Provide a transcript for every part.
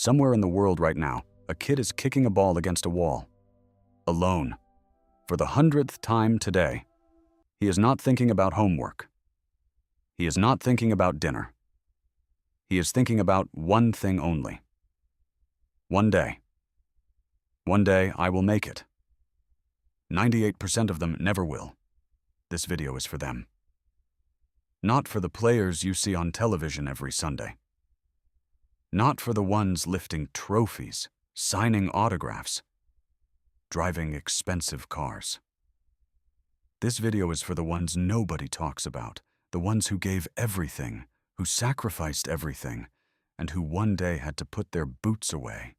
Somewhere in the world right now, a kid is kicking a ball against a wall. Alone. For the 100th time today. He is not thinking about homework. He is not thinking about dinner. He is thinking about one thing only. One day. One day I will make it. 98% of them never will. This video is for them. Not for the players you see on television every Sunday. Not for the ones lifting trophies, signing autographs, driving expensive cars. This video is for the ones nobody talks about, the ones who gave everything, who sacrificed everything, and who one day had to put their boots away.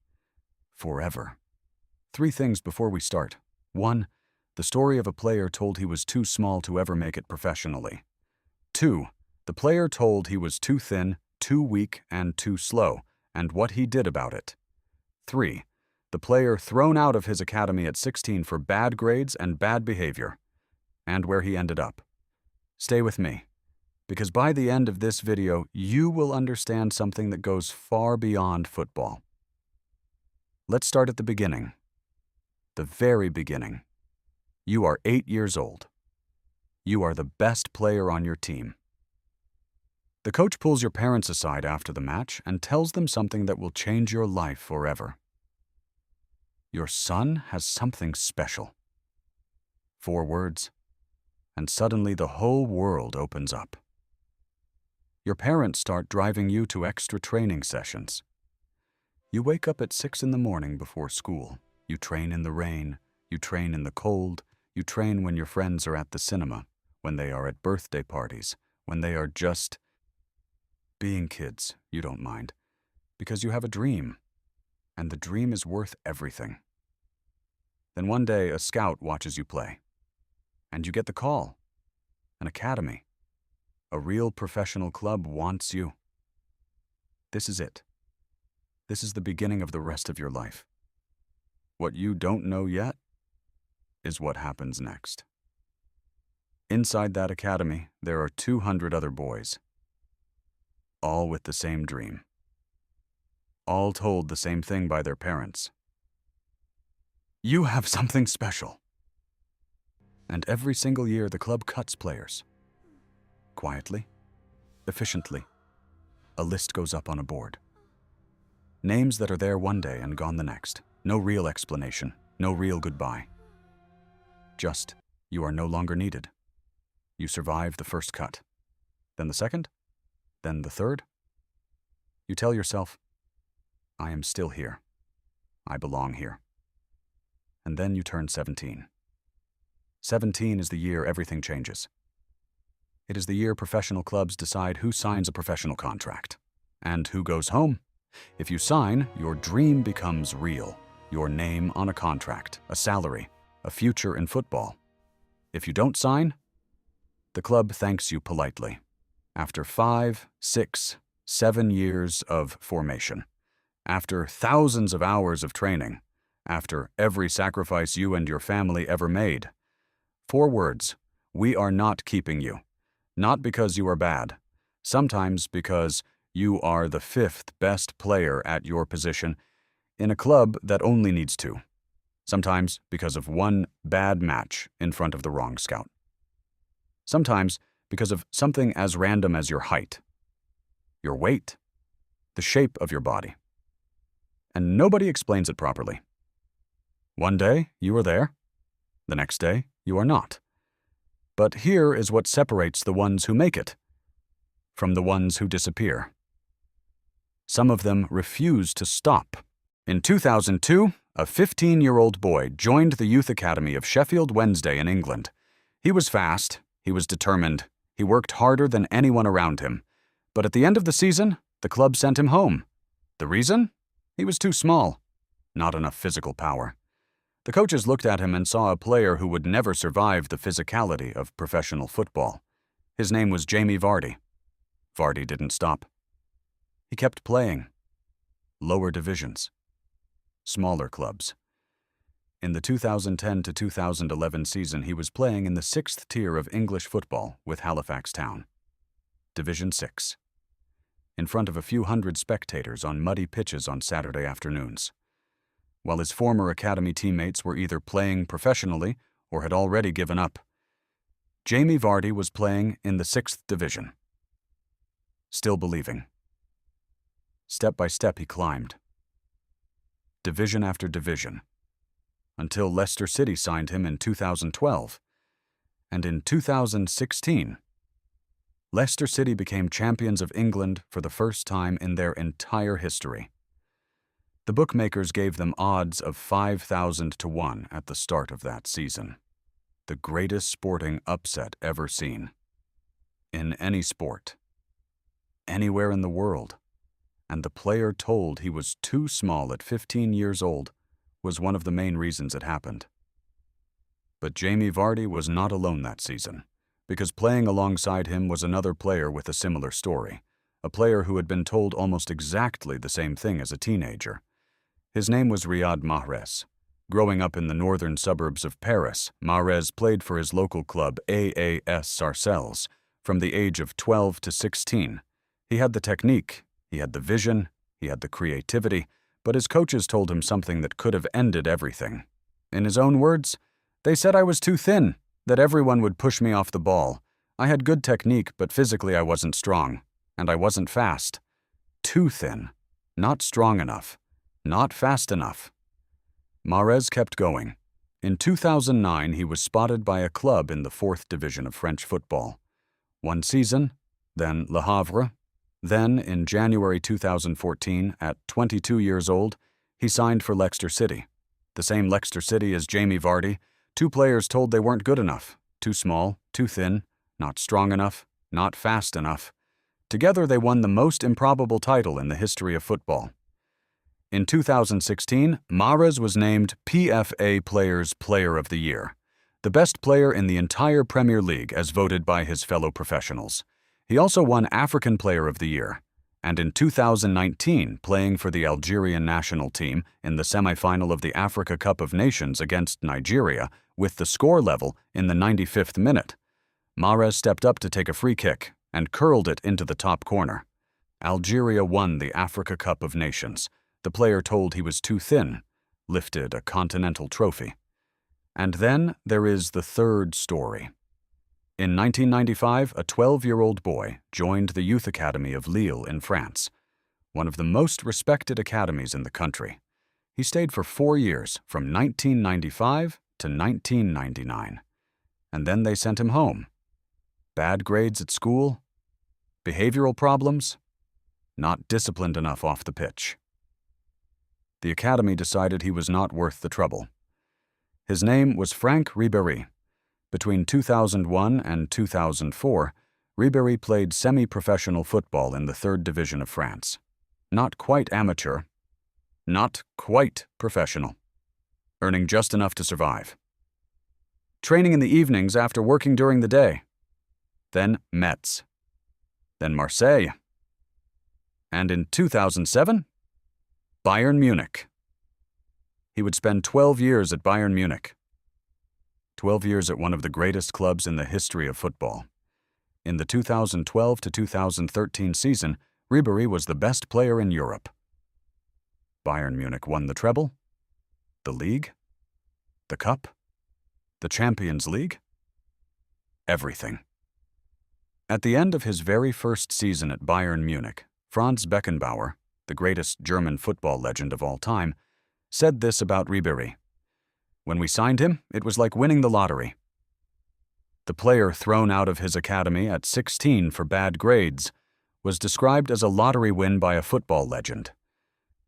Forever. 3 things before we start. 1. The story of a player told he was too small to ever make it professionally. 2. The player told he was too thin, too weak, and too slow, and what he did about it. 3. The player thrown out of his academy at 16 for bad grades and bad behavior, and where he ended up. Stay with me, because by the end of this video, you will understand something that goes far beyond football. Let's start at the beginning. The very beginning. You are 8 years old. You are the best player on your team. The coach pulls your parents aside after the match and tells them something that will change your life forever. Your son has something special. 4 words, and suddenly the whole world opens up. Your parents start driving you to extra training sessions. You wake up at 6 in the morning before school. You train in the rain. You train in the cold. You train when your friends are at the cinema, when they are at birthday parties, when they are just being kids. You don't mind, because you have a dream, and the dream is worth everything. Then one day a scout watches you play, and you get the call. An academy. A real professional club wants you. This is it. This is the beginning of the rest of your life. What you don't know yet is what happens next. Inside that academy, there are 200 other boys, all with the same dream, all told the same thing by their parents. You have something special. And every single year, the club cuts players. Quietly, efficiently, a list goes up on a board. Names that are there one day and gone the next. No real explanation, no real goodbye. Just, you are no longer needed. You survive the first cut. Then the second, then the third. You tell yourself, I am still here. I belong here. And then you turn 17. 17 is the year everything changes. It is the year professional clubs decide who signs a professional contract and who goes home. If you sign, your dream becomes real. Your name on a contract, a salary, a future in football. If you don't sign, the club thanks you politely. After 5, 6, 7 years of formation, after thousands of hours of training, after every sacrifice you and your family ever made. 4 words, we are not keeping you. Not because you are bad, sometimes because you are the 5th best player at your position in a club that only needs 2. Sometimes because of one bad match in front of the wrong scout. Sometimes because of something as random as your height, your weight, the shape of your body. And nobody explains it properly. One day, you are there. The next day, you are not. But here is what separates the ones who make it from the ones who disappear. Some of them refuse to stop. In 2002, a 15-year-old boy joined the youth academy of Sheffield Wednesday in England. He was fast, he was determined, he worked harder than anyone around him. But at the end of the season, the club sent him home. The reason? He was too small. Not enough physical power. The coaches looked at him and saw a player who would never survive the physicality of professional football. His name was Jamie Vardy. Vardy didn't stop. He kept playing. Lower divisions. Smaller clubs. In the 2010 to 2011 season, he was playing in the 6th tier of English football with Halifax Town. Division 6. in front of a few hundred spectators on muddy pitches on Saturday afternoons. While his former academy teammates were either playing professionally or had already given up, Jamie Vardy was playing in the 6th division. Still believing. Step by step he climbed. Division after division. Until Leicester City signed him in 2012. And in 2016, Leicester City became champions of England for the first time in their entire history. The bookmakers gave them odds of 5,000 to 1 at the start of that season. The greatest sporting upset ever seen. In any sport. Anywhere in the world. And the player told he was too small at 15 years old was one of the main reasons it happened. But Jamie Vardy was not alone that season, because playing alongside him was another player with a similar story, a player who had been told almost exactly the same thing as a teenager. His name was Riyad Mahrez. Growing up in the northern suburbs of Paris, Mahrez played for his local club AAS Sarcelles from the age of 12 to 16. He had the technique, he had the vision, he had the creativity, but his coaches told him something that could have ended everything. In his own words, "They said I was too thin, that everyone would push me off the ball. I had good technique, but physically I wasn't strong, and I wasn't fast. Too thin, not strong enough, not fast enough." Mahrez kept going. In 2009, he was spotted by a club in the 4th division of French football. One season, then Le Havre. Then, in January 2014, at 22 years old, he signed for Leicester City. The same Leicester City as Jamie Vardy, two players told they weren't good enough, too small, too thin, not strong enough, not fast enough. Together they won the most improbable title in the history of football. In 2016, Mahrez was named PFA Players' Player of the Year, the best player in the entire Premier League as voted by his fellow professionals. He also won African Player of the Year, and in 2019, playing for the Algerian national team in the semi-final of the Africa Cup of Nations against Nigeria with the score level in the 95th minute, Mahrez stepped up to take a free kick and curled it into the top corner. Algeria won the Africa Cup of Nations. The player told he was too thin, lifted a continental trophy. And then there is the third story. In 1995, a 12-year-old boy joined the youth academy of Lille in France, one of the most respected academies in the country. He stayed for 4 years, from 1995 to 1999. And then they sent him home. Bad grades at school, behavioral problems, not disciplined enough off the pitch. The academy decided he was not worth the trouble. His name was Franck Ribéry. Between 2001 and 2004, Ribery played semi-professional football in the 3rd division of France. Not quite amateur, not quite professional, earning just enough to survive. Training in the evenings after working during the day. Then Metz. Then Marseille. And in 2007, Bayern Munich. He would spend 12 years at Bayern Munich. 12 years at one of the greatest clubs in the history of football. In the 2012 to 2013 season, Ribery was the best player in Europe. Bayern Munich won the treble, the league, the cup, the Champions League, everything. At the end of his very first season at Bayern Munich, Franz Beckenbauer, the greatest German football legend of all time, said this about Ribery. "When we signed him, it was like winning the lottery." The player thrown out of his academy at 16 for bad grades was described as a lottery win by a football legend.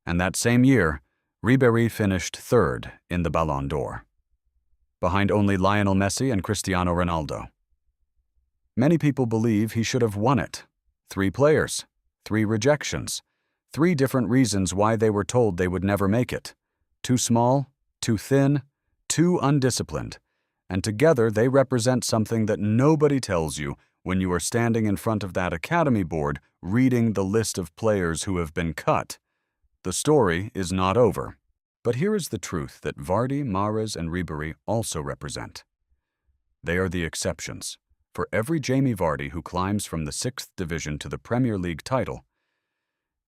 And that same year, Ribery finished 3rd in the Ballon d'Or, behind only Lionel Messi and Cristiano Ronaldo. Many people believe he should have won it. 3 players, 3 rejections, 3 different reasons why they were told they would never make it. Too small, too thin, too undisciplined, and together they represent something that nobody tells you when you are standing in front of that academy board reading the list of players who have been cut. The story is not over. But here is the truth that Vardy, Mahrez, and Ribery also represent. They are the exceptions. For every Jamie Vardy who climbs from the 6th division to the Premier League title,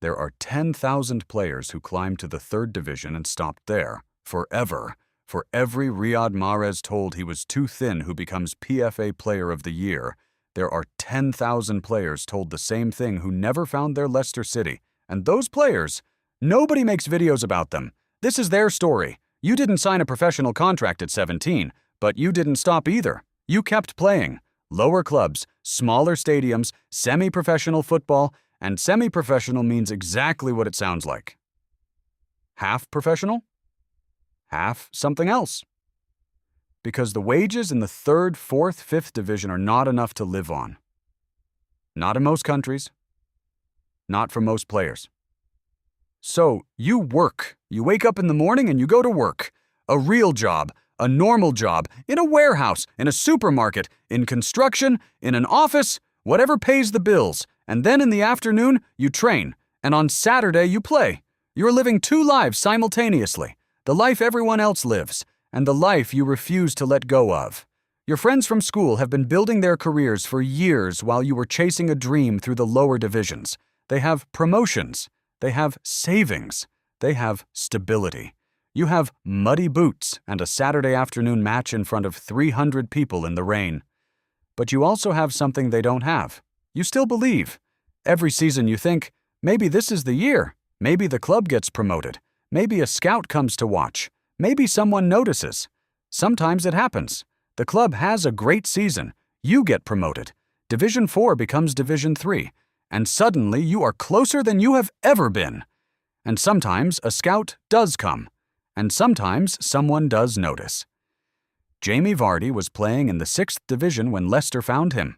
There are 10,000 players who climbed to the third division and stopped there, forever. For every Riyad Mahrez told he was too thin who becomes PFA Player of the Year, there are 10,000 players told the same thing who never found their Leicester City. And those players, nobody makes videos about them. This is their story. You didn't sign a professional contract at 17, but you didn't stop either. You kept playing. Lower clubs, smaller stadiums, semi-professional football, and semi-professional means exactly what it sounds like. Half professional? Half something else. Because the wages in the third, fourth, fifth division are not enough to live on. Not in most countries. Not for most players. So, you work. You wake up in the morning and you go to work. A real job, a normal job, in a warehouse, in a supermarket, in construction, in an office, whatever pays the bills. And then in the afternoon, you train. And on Saturday, you play. You're living two lives simultaneously. The life everyone else lives, and the life you refuse to let go of. Your friends from school have been building their careers for years while you were chasing a dream through the lower divisions. They have promotions. They have savings. They have stability. You have muddy boots and a Saturday afternoon match in front of 300 people in the rain. But you also have something they don't have. You still believe. Every season you think, maybe this is the year. Maybe the club gets promoted. Maybe a scout comes to watch. Maybe someone notices. Sometimes it happens. The club has a great season. You get promoted. Division 4 becomes Division 3. And suddenly you are closer than you have ever been. And sometimes a scout does come. And sometimes someone does notice. Jamie Vardy was playing in the 6th division when Leicester found him.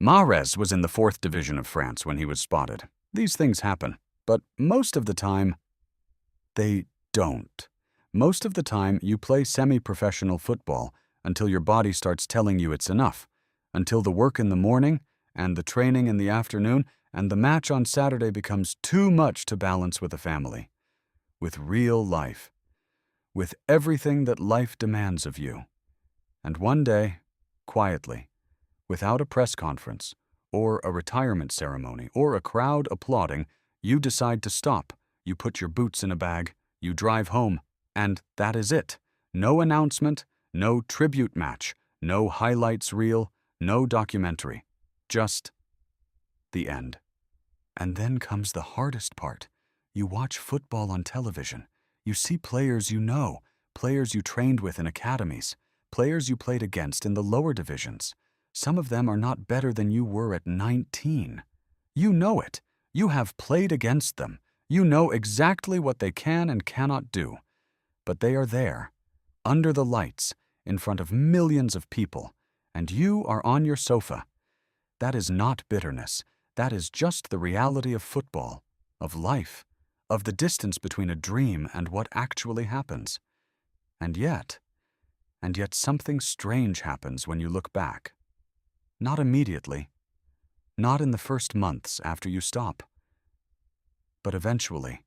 Mahrez was in the 4th division of France when he was spotted. These things happen. But most of the time, they don't. Most of the time, you play semi-professional football until your body starts telling you it's enough, until the work in the morning and the training in the afternoon and the match on Saturday becomes too much to balance with a family, with real life, with everything that life demands of you. And one day, quietly, without a press conference or a retirement ceremony or a crowd applauding, you decide to stop. You put your boots in a bag, you drive home, and that is it. No announcement, no tribute match, no highlights reel, no documentary. Just the end. And then comes the hardest part. You watch football on television. You see players you know, players you trained with in academies, players you played against in the lower divisions. Some of them are not better than you were at 19. You know it. You have played against them. You know exactly what they can and cannot do. But they are there, under the lights, in front of millions of people, and you are on your sofa. That is not bitterness. That is just the reality of football, of life, of the distance between a dream and what actually happens. And yet something strange happens when you look back. Not immediately, not in the first months after you stop, but eventually,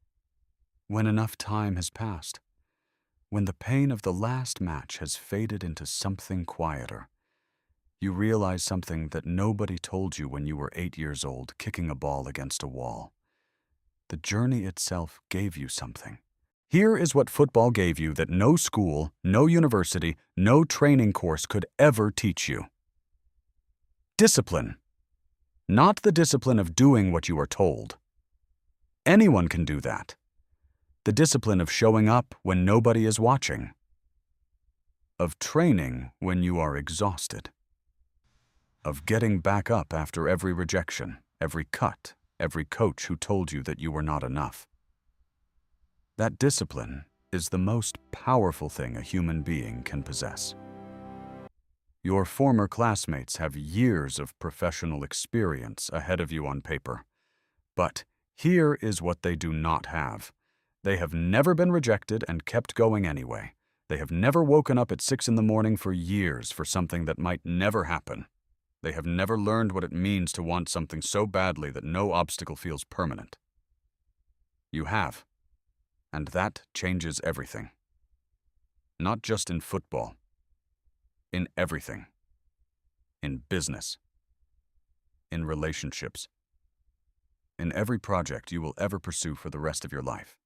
when enough time has passed, when the pain of the last match has faded into something quieter, you realize something that nobody told you when you were 8 years old, kicking a ball against a wall. The journey itself gave you something. Here is what football gave you that no school, no university, no training course could ever teach you. Discipline. Not the discipline of doing what you are told. Anyone can do that. The discipline of showing up when nobody is watching. Of training when you are exhausted. Of getting back up after every rejection, every cut, every coach who told you that you were not enough. That discipline is the most powerful thing a human being can possess. Your former classmates have years of professional experience ahead of you on paper. But here is what they do not have. They have never been rejected and kept going anyway. They have never woken up at 6 in the morning for years for something that might never happen. They have never learned what it means to want something so badly that no obstacle feels permanent. You have. And that changes everything. Not just in football. In everything. In business. In relationships. in every project you will ever pursue for the rest of your life.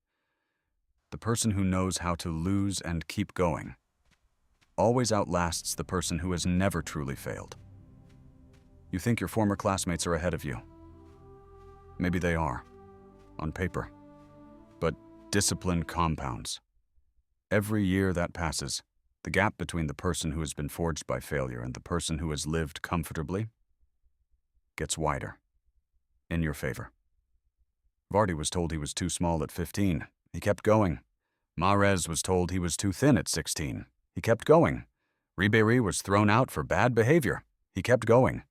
The person who knows how to lose and keep going always outlasts the person who has never truly failed. You think your former classmates are ahead of you. Maybe they are, on paper. But discipline compounds. Every year that passes, the gap between the person who has been forged by failure and the person who has lived comfortably gets wider, in your favor. Vardy was told he was too small at 15. He kept going. Mahrez was told he was too thin at 16. He kept going. Ribery was thrown out for bad behavior. He kept going.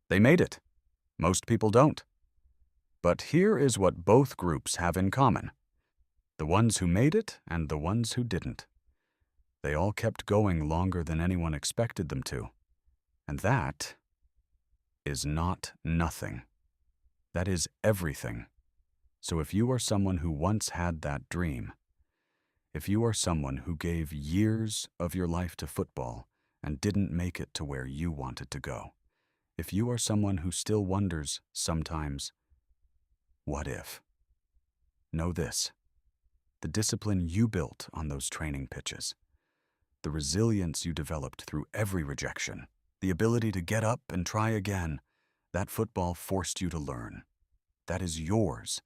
They made it. Most people don't. But here is what both groups have in common. The ones who made it and the ones who didn't. They all kept going longer than anyone expected them to. And that is not nothing. That is everything. So if you are someone who once had that dream, if you are someone who gave years of your life to football and didn't make it to where you wanted to go, if you are someone who still wonders sometimes, what if? Know this: the discipline you built on those training pitches, the resilience you developed through every rejection, the ability to get up and try again, that football forced you to learn. That is yours.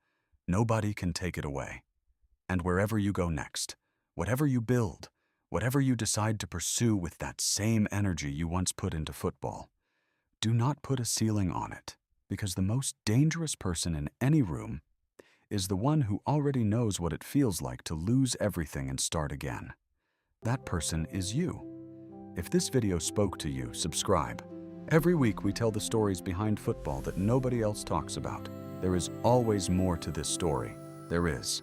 Nobody can take it away. And wherever you go next, whatever you build, whatever you decide to pursue with that same energy you once put into football, do not put a ceiling on it, because the most dangerous person in any room is the one who already knows what it feels like to lose everything and start again. That person is you. If this video spoke to you, subscribe. Every week we tell the stories behind football that nobody else talks about. There is always more to this story. There is.